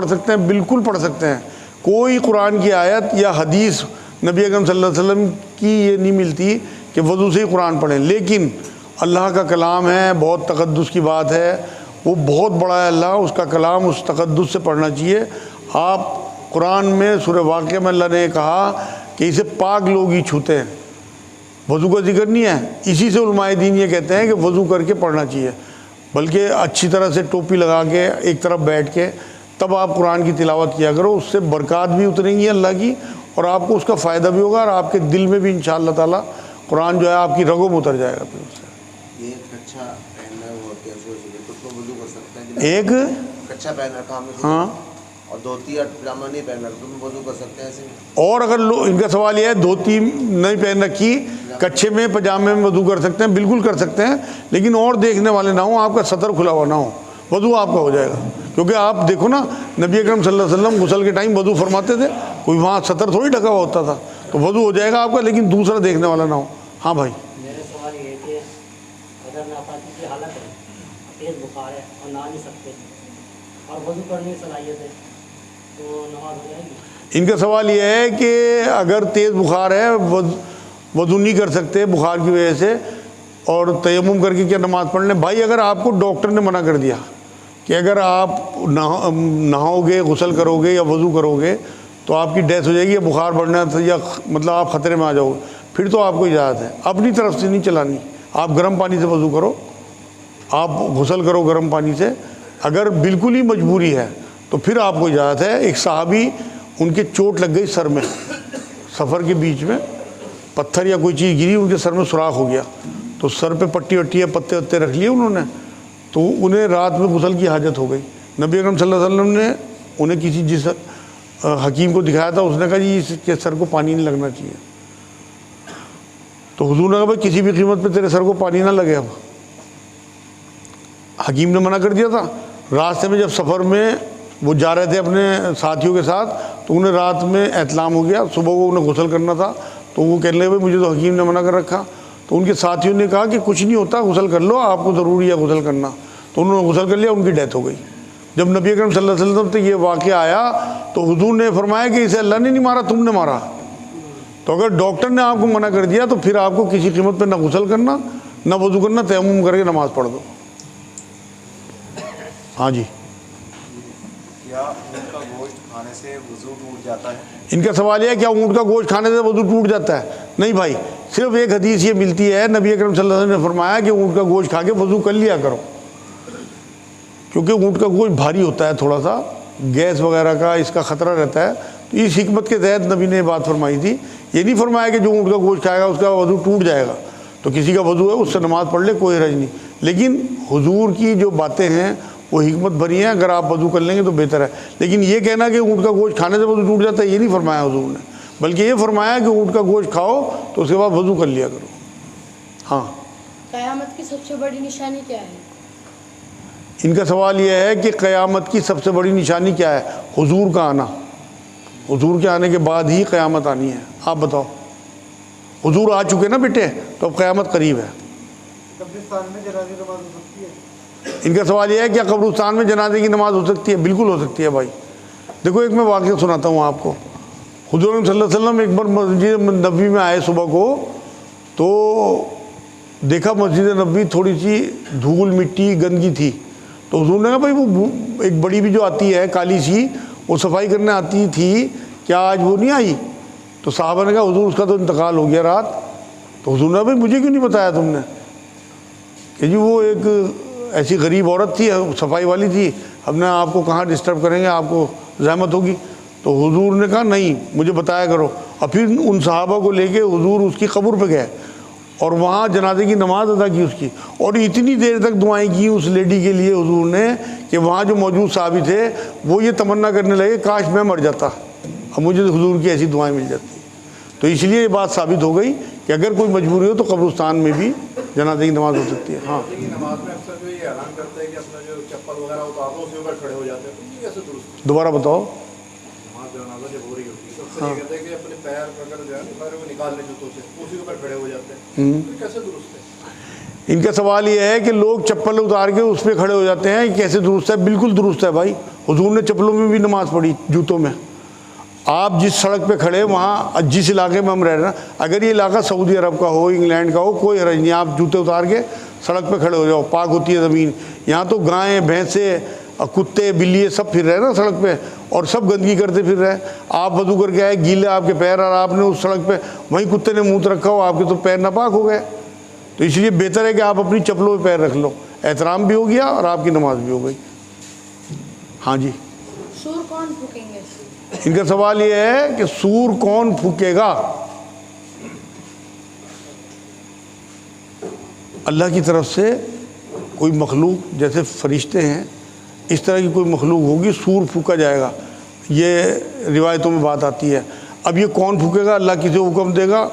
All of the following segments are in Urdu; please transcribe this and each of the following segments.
پڑھ سکتے ہیں، بالکل پڑھ سکتے ہیں. کوئی قرآن کی آیت یا حدیث نبی اکرم صلی اللہ علیہ وسلم کی یہ نہیں ملتی کہ وضو سے ہی قرآن پڑھیں. لیکن اللہ کا کلام ہے، بہت تقدس کی بات ہے، وہ بہت بڑا ہے اللہ، اس کا کلام اس تقدس سے پڑھنا چاہیے. آپ قرآن میں سورہ واقعہ میں اللہ نے کہا کہ اسے پاک لوگ ہی چھوتے ہیں، وضو کا ذکر نہیں ہے. اسی سے علماء دین یہ کہتے ہیں کہ وضو کر کے پڑھنا چاہیے، بلکہ اچھی طرح سے ٹوپی لگا کے ایک طرف بیٹھ کے تب آپ قرآن کی تلاوت کیا کرو. اس سے برکات بھی اتریں گی اللہ کی، اور آپ کو اس کا فائدہ بھی ہوگا، اور آپ کے دل میں بھی انشاءاللہ تعالیٰ قرآن جو ہے آپ کی رگوں میں اتر جائے گا. پھر اس سے یہ کچھا پہننا ہوتا ہے تو وضو کر سکتے ہیں؟ ایک کچھا پہن رکھا ہم نے، ہاں، اور دھوتی یا پجامہ نہیں پہن رکھا تو وضو کر سکتے ہیں ایسے؟ اور اگر ان کا سوال یہ ہے دھوتی نہیں پہن رکھی، کچھے میں پجامے میں وضو کر سکتے ہیں؟ بالکل کر سکتے ہیں، لیکن اور دیکھنے والے نہ ہوں، آپ کا سطر کھلا ہوا نہ ہو، وضو آپ کا ہو جائے گا. کیونکہ آپ دیکھو نا نبی اکرم صلی اللہ علیہ وسلم غسل کے ٹائم وضو فرماتے تھے، کوئی وہاں سطر تھوڑی ڈھکا ہوا ہوتا تھا، تو وضو ہو جائے گا آپ کا، لیکن دوسرا دیکھنے والا نہ ہو. ہاں بھائی. میرا سوال یہ ہے کہ اگر ناپاکی کی حالت ہے، تیز بخار ہے اور نہا نہیں سکتے اور وضو کرنے کی صلاحیت ہے تو نماز ہو جائے گی؟ ان کا سوال یہ ہے کہ اگر تیز بخار ہے، وضو نہیں کر سکتے بخار کی وجہ سے، اور تیمم کر کے کیا نماز پڑھ لیں؟ بھائی اگر آپ کو ڈاکٹر نے منع کر دیا کہ اگر آپ نہاؤ گے، غسل کرو گے یا وضو کرو گے تو آپ کی ڈیتھ ہو جائے گی یا بخار بڑھنا یا مطلب آپ خطرے میں آ جاؤ گے، پھر تو آپ کو اجازت ہے اپنی طرف سے نہیں چلانی. آپ گرم پانی سے وضو کرو، آپ غسل کرو گرم پانی سے. اگر بالکل ہی مجبوری ہے تو پھر آپ کو اجازت ہے. ایک صحابی ان کے چوٹ لگ گئی سر میں، سفر کے بیچ میں پتھر یا کوئی چیز گری، ان کے سر میں سوراخ ہو گیا، تو سر پہ پٹی وٹی ہے، پتے وتے رکھ لیے انہوں نے، تو انہیں رات میں غسل کی حاجت ہو گئی. نبی اکرم صلی اللہ علیہ وسلم نے انہیں کسی جس حکیم کو دکھایا تھا، اس نے کہا جی اس کے سر کو پانی نہیں لگنا چاہیے. تو حضور نے کہا بھائی کسی بھی قیمت پہ تیرے سر کو پانی نہ لگے. اب حکیم نے منع کر دیا تھا. راستے میں جب سفر میں وہ جا رہے تھے اپنے ساتھیوں کے ساتھ، تو انہیں رات میں احتلام ہو گیا، صبح کو انہیں غسل کرنا تھا، تو وہ کہنے لگے بھائی مجھے تو حکیم نے منع کر رکھا. تو ان کے ساتھیوں نے کہا کہ کچھ نہیں ہوتا، غسل کر لو، آپ کو ضروری ہے غسل کرنا. تو انہوں نے غسل کر لیا، ان کی ڈیتھ ہو گئی. جب نبی اکرم صلی اللہ علیہ وسلم تک یہ واقعہ آیا تو حضور نے فرمایا کہ اسے اللہ نے نہیں مارا، تم نے مارا. تو اگر ڈاکٹر نے آپ کو منع کر دیا تو پھر آپ کو کسی قیمت پہ نہ غسل کرنا، نہ وضو کرنا، تیمم کر کے نماز پڑھ دو. ہاں جی. کیا اونٹ کا گوشت کھانے سے وضو ٹوٹ جاتا ہے؟ ان کا سوال یہ ہے کیا اونٹ کا گوشت کھانے سے وضو ٹوٹ جاتا ہے؟ نہیں بھائی، صرف ایک حدیث یہ ملتی ہے، نبی اکرم صلی اللہ علیہ وسلم نے فرمایا کہ اونٹ کا گوشت کھا کے وضو کر لیا کرو، کیونکہ اونٹ کا گوشت بھاری ہوتا ہے، تھوڑا سا گیس وغیرہ کا اس کا خطرہ رہتا ہے. تو اس حکمت کے تحت نبی نے بات فرمائی تھی. یہ نہیں فرمایا کہ جو اونٹ کا گوشت کھائے گا اس کا وضو ٹوٹ جائے گا، تو کسی کا وضو ہے اس سے نماز پڑھ لے، کوئی حرج نہیں. لیکن حضور کی جو باتیں ہیں وہ حکمت بھری ہیں، اگر آپ وضو کر لیں گے تو بہتر ہے. لیکن یہ کہنا کہ اونٹ کا گوشت کھانے سے وضو ٹوٹ جاتا ہے، یہ نہیں فرمایا حضور نے، بلکہ یہ فرمایا کہ اونٹ کا گوشت کھاؤ تو اس کے بعد وضو کر لیا کرو. ہاں. قیامت کی سب سے بڑی نشانی کیا ہے؟ ان کا سوال یہ ہے کہ قیامت کی سب سے بڑی نشانی کیا ہے؟ حضور کا آنا. حضور کے آنے کے بعد ہی قیامت آنی ہے. آپ بتاؤ. حضور آ چکے نا بیٹے، تو اب قیامت قریب ہے. قبرستان میں جنازے کی نماز ہو سکتی ہے؟ ان کا سوال یہ ہے کیا قبرستان میں جنازے کی نماز ہو سکتی ہے؟ بالکل ہو سکتی ہے بھائی. دیکھو ایک میں واقعہ سناتا ہوں آپ کو. حضور صلی اللہ علیہ وسلم ایک بار مسجد نبوی میں آئے صبح کو، تو دیکھا مسجد نبوی تھوڑی سی دھول مٹی گندگی تھی. تو حضور نے کہا بھائی وہ ایک بڑی بھی جو آتی ہے کالی سی، وہ صفائی کرنے آتی تھی، کیا آج وہ نہیں آئی؟ تو صحابہ نے کہا حضور اس کا تو انتقال ہو گیا رات. تو حضور نے کہا بھائی مجھے کیوں نہیں بتایا تم نے؟ کہ جی وہ ایک ایسی غریب عورت تھی، صفائی والی تھی، اب نے آپ کو کہاں ڈسٹرب کریں گے، آپ کو زحمت ہوگی. تو حضور نے کہا نہیں مجھے بتایا کرو. اور پھر ان صحابہ کو لے کے حضور اس کی قبر پہ گئے اور وہاں جنازے کی نماز ادا کی اس کی، اور اتنی دیر تک دعائیں کی اس لیڈی کے لیے حضور نے کہ وہاں جو موجود صحابی تھے وہ یہ تمنا کرنے لگے کاش میں مر جاتا، اب مجھے حضور کی ایسی دعائیں مل جاتی. تو اس لیے یہ بات ثابت ہو گئی کہ اگر کوئی مجبوری ہو تو قبرستان میں بھی جنازے کی نماز ہو سکتی ہے. ہاں. نماز میں اکثر جو یہ اعلان کرتا ہے کہ اپنا جو چپل وغیرہ اتار دو، اسی اوپر کھڑے ہو جاتے ہیں، تو یہ کیسے درست؟ دوبارہ بتاؤ. نماز جنازہ جب ہو رہی ہوتی ہے تو اکثر یہ کہتے ہیں کہ اپنے پیر پکڑ جو ہے نا پیر کو نکال لیں جوتوں سے، اسی اوپر کھڑے ہو جاتے ہیں، تو یہ کیسے درست ہے؟ ان کا سوال یہ ہے کہ لوگ چپل اتار کے اس پہ کھڑے ہو جاتے ہیں، کیسے درست ہے؟ بالکل درست ہے بھائی، حضور نے چپلوں میں بھی نماز پڑھی، جوتوں میں۔ آپ جس سڑک پہ کھڑے، وہاں جس علاقے میں ہم رہ رہے ہیں، اگر یہ علاقہ سعودی عرب کا ہو، انگلینڈ کا ہو، کوئی حرج نہیں، آپ جوتے اتار کے سڑک پہ کھڑے ہو جاؤ، پاک ہوتی ہے زمین۔ یہاں تو گائیں بھینسیں کتے بلی سب پھر رہے نا سڑک پہ، اور سب گندگی کرتے پھر رہے۔ آپ وضو کر کے آئے، گیلے آپ کے پیر، اور آپ نے اس سڑک پہ وہیں کتے نے منہ رکھا ہو، آپ کے تو پیر ناپاک ہو گئے۔ تو اس لیے بہتر ہے کہ آپ اپنی چپلوں پہ پیر رکھ لو، احترام بھی ہو گیا اور آپ کی نماز بھی ہو گئی۔ ہاں جی، سور کون پھونکیں گے؟ ان کا سوال یہ ہے کہ سور کون پھونکے گا؟ اللہ کی طرف سے کوئی مخلوق، جیسے فرشتے ہیں، اس طرح کی کوئی مخلوق ہوگی، سور پھونکا جائے گا، یہ روایتوں میں بات آتی ہے۔ اب یہ کون پھونکے گا، اللہ کسی حکم دے گا،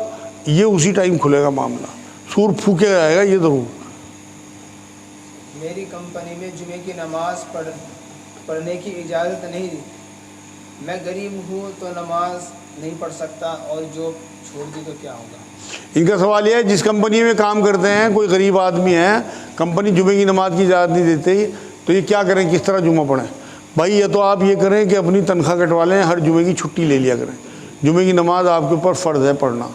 یہ اسی ٹائم کھلے گا معاملہ، سور پھونکے جائے گا یہ ضرور۔ میری کمپنی میں جمعے کی نماز پڑھنے کی اجازت نہیں، میں غریب ہوں تو نماز نہیں پڑھ سکتا، اور جو چھوڑ دی تو کیا ہوگا؟ ان کا سوال یہ ہے، جس کمپنی میں کام کرتے ہیں، کوئی غریب آدمی ہے، کمپنی جمعے کی نماز کی اجازت نہیں دیتی، تو یہ کیا کریں، کس طرح جمعہ پڑھیں؟ بھائی یا تو آپ یہ کریں کہ اپنی تنخواہ کٹوا لیں، ہر جمعے کی چھٹی لے لیا کریں، جمعے کی نماز آپ کے اوپر فرض ہے پڑھنا۔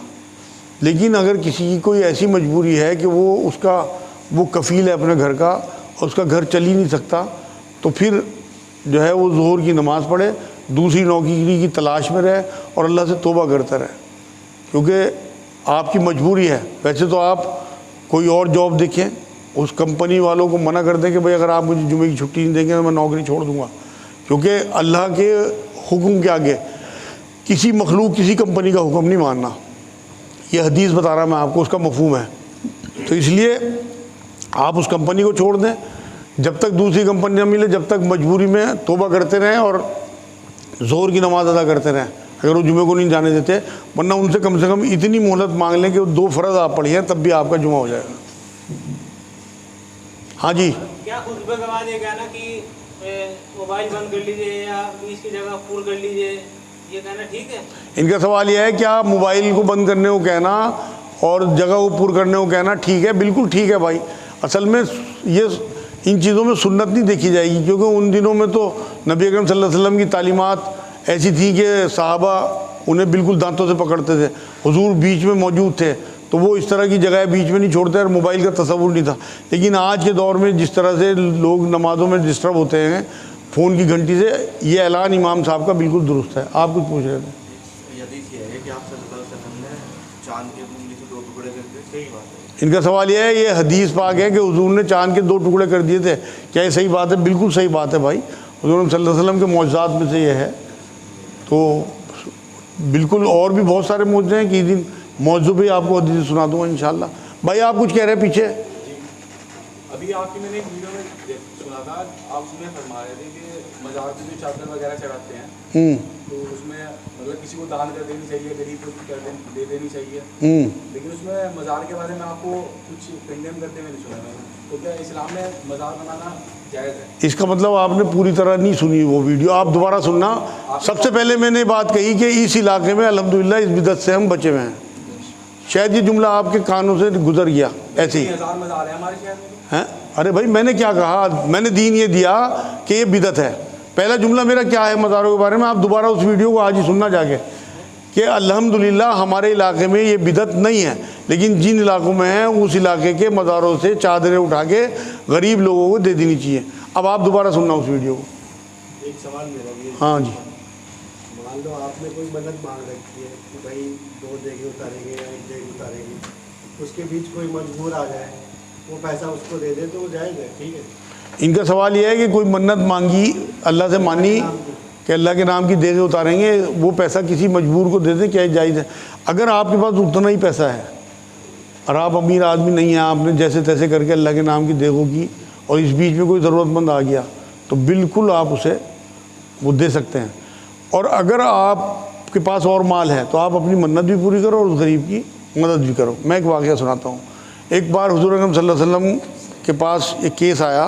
لیکن اگر کسی کی کوئی ایسی مجبوری ہے کہ وہ کفیل ہے اپنے گھر کا، اور اس کا گھر چل ہی نہیں سکتا، تو پھر جو ہے وہ ظہر کی نماز پڑھے، دوسری نوکری کی تلاش میں رہے اور اللہ سے توبہ کرتا رہے، کیونکہ آپ کی مجبوری ہے۔ ویسے تو آپ کوئی اور جاب دیکھیں، اس کمپنی والوں کو منع کر دیں کہ بھئی اگر آپ مجھے جمعے کی چھٹی نہیں دیں گے تو میں نوکری چھوڑ دوں گا، کیونکہ اللہ کے حکم کے آگے کسی مخلوق کسی کمپنی کا حکم نہیں ماننا۔ یہ حدیث بتا رہا میں آپ کو، اس کا مفہوم ہے۔ تو اس لیے آپ اس کمپنی کو چھوڑ دیں، جب تک دوسری کمپنی نہ ملے، جب تک مجبوری میں توبہ کرتے رہیں اور ظہر کی نماز ادا کرتے رہیں، اگر وہ جمعے کو نہیں جانے دیتے، ورنہ ان سے کم اتنی مہلت مانگ لیں کہ وہ 2 فرض آپ پڑھیں تب بھی آپ کا جمعہ ہو جائے گا۔ ہاں جی، کیا خطبے کے بعد یہ کہنا کہ موبائل بند کر لیجئے یا اس کی جگہ فل کر لیجئے، یہ کہنا ٹھیک ہے؟ ان کا سوال یہ ہے کہ آپ موبائل کو بند کرنے کو کہنا اور جگہ کو پور کرنے کو کہنا ٹھیک ہے؟ بالکل ٹھیک ہے بھائی۔ اصل میں یہ ان چیزوں میں سنت نہیں دیکھی جائے گی، کیونکہ ان دنوں میں تو نبی اکرم صلی اللہ علیہ وسلم کی تعلیمات ایسی تھی کہ صحابہ انہیں بالکل دانتوں سے پکڑتے تھے، حضور بیچ میں موجود تھے، تو وہ اس طرح کی جگہ بیچ میں نہیں چھوڑتے، اور موبائل کا تصور نہیں تھا۔ لیکن آج کے دور میں جس طرح سے لوگ نمازوں میں ڈسٹرب ہوتے ہیں فون کی گھنٹی سے، یہ اعلان امام صاحب کا بالکل درست ہے۔ آپ کچھ پوچھ رہے تھے؟ حدیث یہ ہے کہ آپ صلی اللہ علیہ وسلم نے چاند کے انگلی سے 2 ٹکڑے کر کے، صحیح بات ہے؟ ان کا سوال یہ ہے، یہ حدیث پاک ہے کہ حضور نے چاند کے 2 ٹکڑے کر دیے تھے، کیا یہ صحیح بات ہے؟ بالکل صحیح بات ہے بھائی، حضور صلی اللہ علیہ وسلم کے معجزات میں سے یہ ہے۔ تو بالکل اور بھی بہت سارے معجزے ہیں کہ دن موضوع بھی آپ کو حدیث سنا دوں گا انشاءاللہ۔ بھائی آپ کچھ کہہ رہے ہیں پیچھے؟ ابھی آپ کی میں نے ایک ویڈیو میں سنا تھا، آپ اس میں فرما رہے تھے کہ مزار پہ جو چادر وغیرہ چڑھاتے ہیں تو اس میں مطلب کسی کو دان کر دینی چاہیے، غریب کو دے دینی چاہیے، لیکن اس میں مزار کے بارے میں آپ کو کچھ کنڈیم کرتے ہوئے نہیں سنا میں، تو کیا اسلام میں مزار بنانا جائز ہے؟ اس کا مطلب آپ نے پوری طرح نہیں سنی وہ ویڈیو، آپ دوبارہ سننا۔ سب سے پہلے میں نے بات کہی کہ اس علاقے میں الحمدللہ اس بدعت سے ہم بچے ہوئے ہیں، شاید یہ جملہ آپ کے کانوں سے گزر گیا ایسے ہی۔ 1000 مزار ہیں ہمارے شہر میں۔ ارے بھائی میں نے کیا کہا؟ میں نے دین یہ دیا کہ یہ بدعت ہے۔ پہلا جملہ میرا کیا ہے مزاروں کے بارے میں، آپ دوبارہ اس ویڈیو کو آج ہی سننا جا کے، کہ الحمدللہ ہمارے علاقے میں یہ بدعت نہیں ہے، لیکن جن علاقوں میں ہیں اس علاقے کے مزاروں سے چادریں اٹھا کے غریب لوگوں کو دے دینی چاہیے۔ اب آپ دوبارہ سننا اس ویڈیو کو۔ ایک سوال میرا بھی ہے، ہاں جی، مان لو آپ نے کوئی منت مانگ رکھی ہے کہ بھائی 2 دیگیں اتاریں گے یا 1 دیگ اتاریں گے، اس کے بیچ کوئی مجبور آ جائے، وہ پیسہ اس کو دے دے تو وہ جائز ہے، ٹھیک ہے؟ ان کا سوال یہ ہے کہ کوئی منت مانگی اللہ سے مانی کہ اللہ کے نام کی دیگیں اتاریں گے، وہ پیسہ کسی مجبور کو دے دیں، کیا جائز ہے؟ اگر آپ کے پاس اتنا ہی پیسہ ہے اور آپ امیر آدمی نہیں ہیں، آپ نے جیسے تیسے کر کے اللہ کے نام کی دیگوں کی، اور اس بیچ میں کوئی ضرورت مند آ گیا، تو بالکل آپ اسے وہ دے سکتے ہیں۔ اور اگر آپ کے پاس اور مال ہے تو آپ اپنی منت بھی پوری کرو اور اس غریب کی مدد بھی کرو۔ میں ایک واقعہ سناتا ہوں۔ ایک بار حضور اکرم صلی اللہ علیہ وسلم کے پاس ایک کیس آیا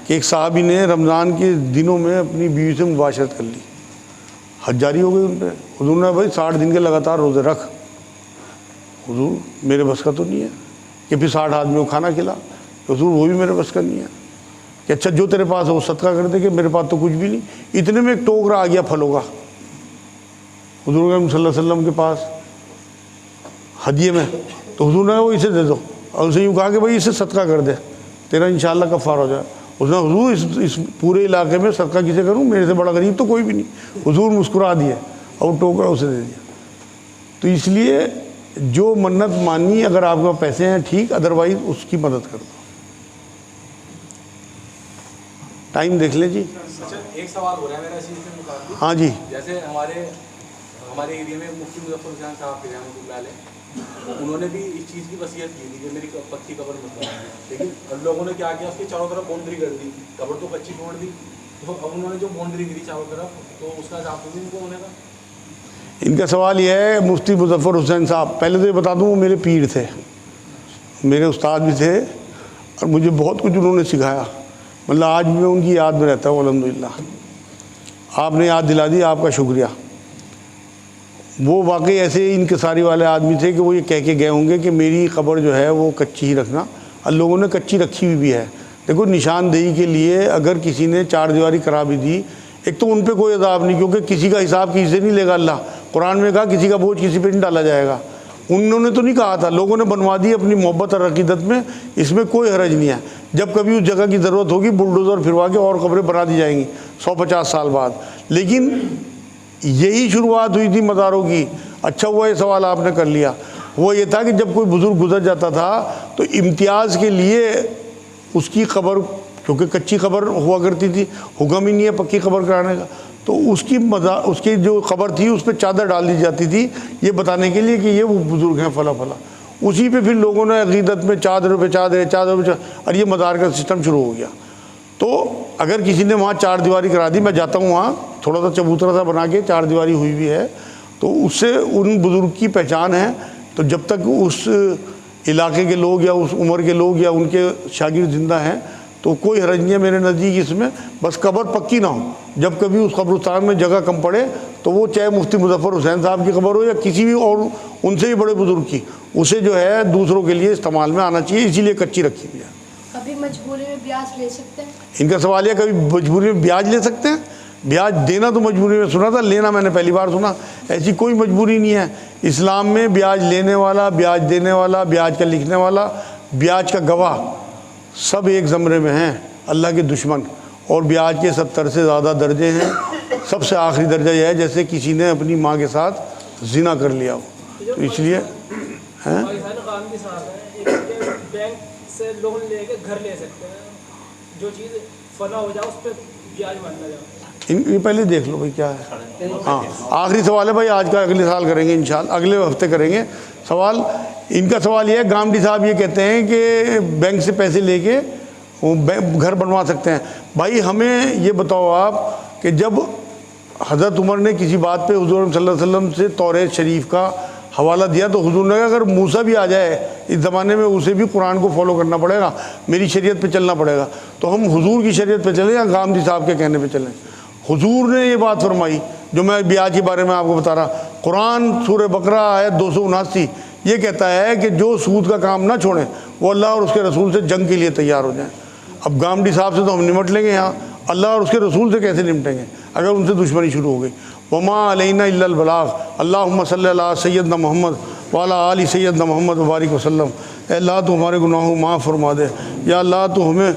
کہ ایک صحابی نے رمضان کے دنوں میں اپنی بیوی سے مباشرت کر لی، حد جاری ہو گئی ان پہ۔ حضور نے بھائی 60 دن کے لگاتار روزے رکھ۔ حضور میرے بس کا تو نہیں ہے کہ پھر 60 آدمیوں کو کھانا کھلا، حضور وہ بھی میرے بس کا نہیں ہے کہ اچھا جو تیرے پاس ہے وہ صدقہ کر دے کہ میرے پاس تو کچھ بھی نہیں. اتنے میں ایک ٹوکرا آ گیا پھلوں کا حضور صلی اللہ علیہ وسلم کے پاس ہدیے میں. تو حضور نے کہا وہ اسے دے دو, اور اسے یوں کہا کہ بھائی اسے صدقہ کر دے, تیرا انشاءاللہ کفار ہو جائے. اس نے حضور اس پورے علاقے میں صدقہ کسے کروں, میرے سے بڑا غریب تو کوئی بھی نہیں. حضور مسکرا دیے اور وہ ٹوکرا اسے دے دیا. تو اس لیے جو منت مانی, اگر آپ کے پاس پیسے ہیں ٹھیک, ادروائز اس کی مدد کر دو. ٹائم دیکھ لیں جی. اچھا ایک سوال ہو رہا ہے میرا اسی سے متعلق. ہاں جی. جیسے ہمارے ایریا میں مفتی مظفر حسین صاحب کے رحمۃ اللہ علیہ, انہوں نے بھی اس چیز کی وصیت کی تھی کہ میری پکی قبر مت بنائیں, لیکن لوگوں نے کیا کیا اس کے چاروں طرف باؤنڈری کر دی, قبر تو کچی چھوڑ دی. تو اب انہوں نے جو باؤنڈری کری چاروں طرف, تو اس کا حساب تو ان کو ہونے کا. ان کا سوال یہ ہے مفتی مظفر حسین صاحب, پہلے تو یہ بتا دوں وہ میرے پیر تھے, میرے استاد بھی تھے, اور مجھے بہت کچھ انہوں نے سکھایا. مطلب آج بھی میں ان کی یاد میں رہتا ہوں الحمدللہ. آپ نے یاد دلا دی, آپ کا شکریہ. وہ واقعی ایسے انکساری والے آدمی تھے کہ وہ یہ کہہ کے گئے ہوں گے کہ میری قبر جو ہے وہ کچی ہی رکھنا, اور لوگوں نے کچی رکھی ہوئی بھی ہے. دیکھو نشاندہی کے لیے اگر کسی نے چار دیواری کرا بھی دی, ایک تو ان پہ کوئی عذاب نہیں, کیونکہ کسی کا حساب کسی سے نہیں لے گا اللہ. قرآن میں کہا کسی کا بوجھ کسی پہ نہیں ڈالا جائے گا. انہوں نے تو نہیں کہا تھا, لوگوں نے بنوا دی اپنی محبت اور عقیدت میں, اس میں کوئی حرج نہیں ہے. جب کبھی اس جگہ کی ضرورت ہوگی بلڈوزر پھروا کے اور قبریں بنا دی جائیں گی 150 سال بعد. لیکن یہی شروعات ہوئی تھی مزاروں کی. اچھا ہوا یہ سوال آپ نے کر لیا. وہ یہ تھا کہ جب کوئی بزرگ گزر جاتا تھا تو امتیاز کے لیے اس کی قبر, کیونکہ کچی قبر ہوا کرتی تھی, حکم ہی نہیں ہے پکی قبر کرانے کا, تو اس کی جو قبر تھی اس پہ چادر ڈال دی جاتی تھی, یہ بتانے کے لیے کہ یہ وہ بزرگ ہیں فلاں فلاں. اسی پہ پھر لوگوں نے عقیدت میں چادر پہ چادر, اور یہ مزار کا سسٹم شروع ہو گیا. تو اگر کسی نے وہاں چار دیواری کرا دی, میں جاتا ہوں وہاں, تھوڑا سا چبوترا سا بنا کے چار دیواری ہوئی بھی ہے, تو اس سے ان بزرگ کی پہچان ہے. تو جب تک اس علاقے کے لوگ یا اس عمر کے لوگ یا ان کے شاگرد زندہ ہیں تو کوئی حرج نہیں ہے میرے نزدیک اس میں. بس قبر پکی نہ ہو. جب کبھی اس قبرستان میں جگہ کم پڑے تو وہ چاہے مفتی مظفر حسین صاحب کی قبر ہو یا کسی بھی اور ان سے بھی بڑے بزرگ کی, اسے جو ہے دوسروں کے لیے استعمال میں آنا چاہیے, اسی لیے کچی رکھی ہوئی ہے. کبھی مجبوری میں بیاج لے سکتے ہیں؟ ان کا سوال ہے کبھی مجبوری میں بیاج لے سکتے ہیں؟ بیاج دینا تو مجبوری میں سنا تھا, لینا میں نے پہلی بار سنا. ایسی کوئی مجبوری نہیں ہے اسلام میں. بیاج لینے والا, بیاج دینے والا, بیاج کا لکھنے والا, بیاج کا گواہ, سب ایک زمرے میں ہیں, اللہ کے دشمن. اور بیاج کے 70 سے زیادہ درجے ہیں. سب سے آخری درجہ یہ ہے جیسے کسی نے اپنی ماں کے ساتھ زنا کر لیا ہو. تو اس لیے بینک سے لون لے کے گھر لے سکتے ہیں, جو چیز فنا ہو جائے اس پہ بیاج ماننا جائے. یہ پہلے دیکھ لو بھائی کیا ہے. ہاں آخری سوال ہے بھائی آج کا, اگلے سال کریں گے انشاءاللہ, اگلے ہفتے کریں گے سوال. ان کا سوال یہ ہے, گامڈی صاحب یہ کہتے ہیں کہ بینک سے پیسے لے کے وہ گھر بنوا سکتے ہیں. بھائی ہمیں یہ بتاؤ آپ کہ جب حضرت عمر نے کسی بات پہ حضور صلی اللہ علیہ وسلم سے توریت شریف کا حوالہ دیا تو حضور نے کہا اگر موسیٰ بھی آ جائے اس زمانے میں اسے بھی قرآن کو فالو کرنا پڑے گا, میری شریعت پہ چلنا پڑے گا. تو ہم حضور کی شریعت پہ چلیں یا گامدی صاحب کے کہنے پہ چلیں؟ حضور نے یہ بات فرمائی جو میں بیاج کے بارے میں آپ کو بتا رہا. قرآن سورہ بقرہ آیت 279 یہ کہتا ہے کہ جو سود کا کام نہ چھوڑیں وہ اللہ اور اس کے رسول سے جنگ کے لیے تیار ہو جائیں. اب گامدی صاحب سے تو ہم نمٹ لیں گے یہاں, اللہ اور اس کے رسول سے کیسے نمٹیں گے اگر ان سے دشمنی شروع ہو گئی. وما علینا الا البلاغ. اللہم صلی علی سیدنا محمد وعلی آل سیدنا محمد وبارک وسلم. اے اللہ تو ہمارے گناہوں معاف فرما دے. یا اللہ تو ہمیں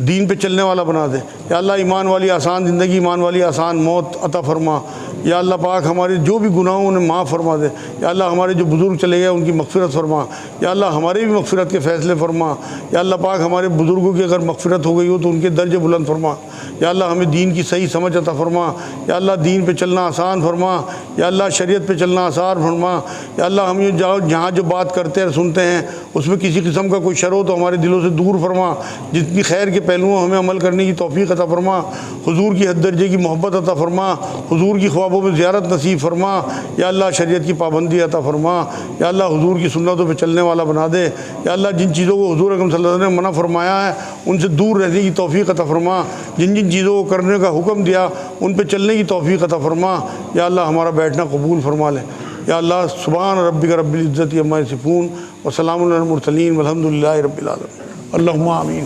دین پہ چلنے والا بنا دے. یا اللہ ایمان والی آسان زندگی, ایمان والی آسان موت عطا فرما. یا اللہ پاک ہمارے جو بھی گناہوں انہیں معاف فرما دے. یا اللہ ہمارے جو بزرگ چلے گئے ان کی مغفرت فرما. یا اللہ ہمارے بھی مغفرت کے فیصلے فرما. یا اللہ پاک ہمارے بزرگوں کی اگر مغفرت ہو گئی ہو تو ان کے درجے بلند فرما. یا اللہ ہمیں دین کی صحیح سمجھ عطا فرما. یا اللہ دین پہ چلنا آسان فرما. یا اللہ شریعت پہ چلنا آسان فرما. یا اللہ ہم جہاں جو بات کرتے ہیں سنتے ہیں اس میں کسی قسم کا کوئی شر ہو تو ہمارے دلوں سے دور فرما. جتنی خیر کے پہلوؤں ہمیں عمل کرنے کی توفیق عطا فرما. حضور کی حد درجے کی محبت عطا فرما. حضور کی خوابوں میں زیارت نصیب فرما. یا اللہ شریعت کی پابندی عطا فرما. یا اللہ حضور کی سنتوں پہ چلنے والا بنا دے. یا اللہ جن چیزوں کو حضور اکرم صلی اللہ علیہ وسلم نے منع فرمایا ہے ان سے دور رہنے کی توفیق عطا فرما. جن جن چیزوں کو کرنے کا حکم دیا ان پہ چلنے کی توفیق عطا فرما. یا اللہ ہمارا بیٹھنا قبول فرما لے. یا اللہ سبحان ربک رب العزت عما یصفون وسلام علی المرسلین والحمد للہ رب العالمین. اللہم آمین.